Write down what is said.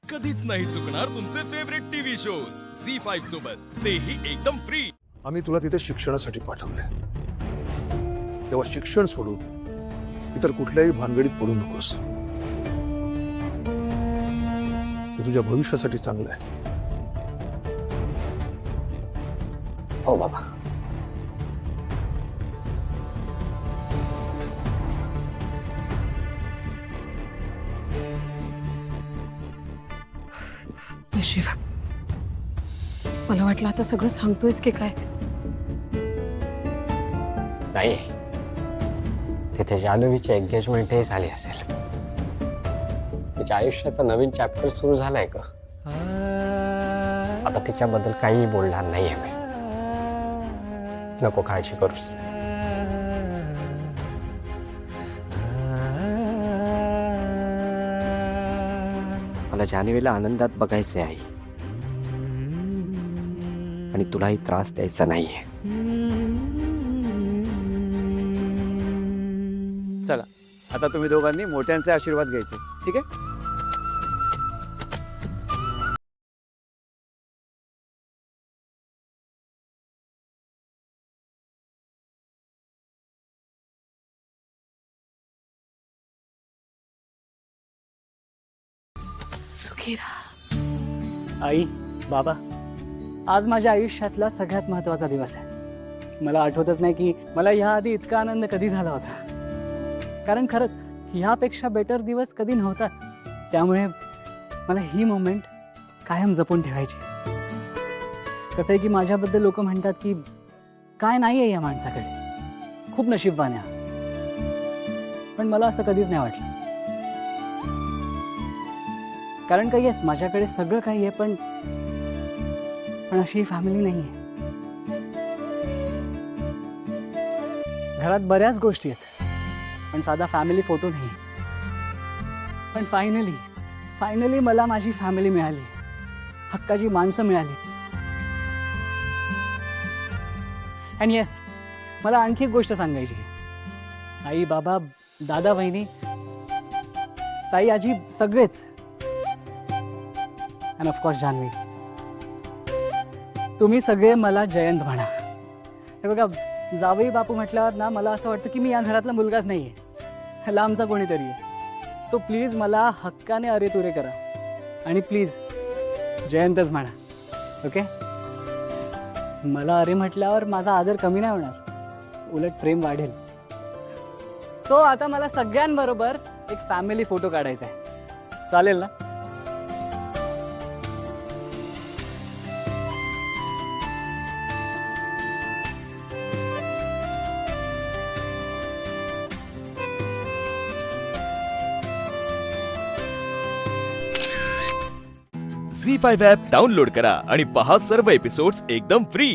कधीच नाही चुकणार तुमचे फेवरेट टीव्ही शोज झी5 सोबत, तेही एकदम फ्री। आम्ही तुला तिथे शिक्षणासाठी पाठवलंय, तेव्हा शिक्षण सोडून इतर कुठल्याही भानगडीत पडू नकोस। ते तुझ्या भविष्यासाठी चांगलं आहे। हो बाबा। नशीब, मला वाटलं आता सगळं सांगतोयस की काय? नाही, तिथे जान्हवीची एंगेजमेंटही झाली असेल। तिच्या आयुष्याचा नवीन चॅप्टर सुरू झालाय का? आता तिच्याबद्दल काही बोलणार नाहीये मी। नको काळजी करूस। मला जान्हवीला आनंदात बघायचे आहे आणि तुलाही त्रास द्यायचा नाहीये। चला, आता तुम्ही दोघांनी मोठ्यांचे आशीर्वाद घ्यायचे, ठीक आहे? आई, बाबा, आज माझ्या आयुष्यातला सगळ्यात महत्त्वाचा दिवस आहे। मला आठवतच नाही की मला याआधी इतका आनंद कधी झाला होता, कारण खरंच ह्यापेक्षा बेटर दिवस कधी नव्हताच। त्यामुळे मला ही मोमेंट कायम जपून ठेवायची। कसं आहे की माझ्याबद्दल लोक म्हणतात की काय नाही आहे या माणसाकडे, खूप नशीबवान आहे, पण मला असं कधीच नाही वाटलं। कारण काही येस, माझ्याकडे सगळं काही आहे, पण अशी फॅमिली नाही आहे। घरात बऱ्याच गोष्टी आहेत, पण साधा फॅमिली फोटो नाही। पण फायनली मला माझी फॅमिली मिळाली, हक्काची माणसं मिळाली। आणि येस, मला आणखी एक गोष्ट सांगायची आहे। आई, बाबा, दादा, वहिनी, ताई, आजी, सगळेच, अँड ऑफकोर्स जान्हवी, तुम्ही सगळे मला जयंत म्हणा। हे बघा, जावई बापू म्हटल्यावर ना मला असं वाटतं की मी या घरातला मुलगाच नाही आहे, लांबचा कोणीतरी आहे। सो प्लीज मला हक्काने अरे तुरे करा आणि प्लीज जयंतच म्हणा, ओके? मला अरे म्हटल्यावर माझा आदर कमी नाही होणार, उलट प्रेम वाढेल। सो आता मला सगळ्यांबरोबर एक फॅमिली फोटो काढायचा आहे, चालेल ना? झी5 ॲप डाउनलोड करा आणि पहा सर्व एपिसोड्स एकदम फ्री।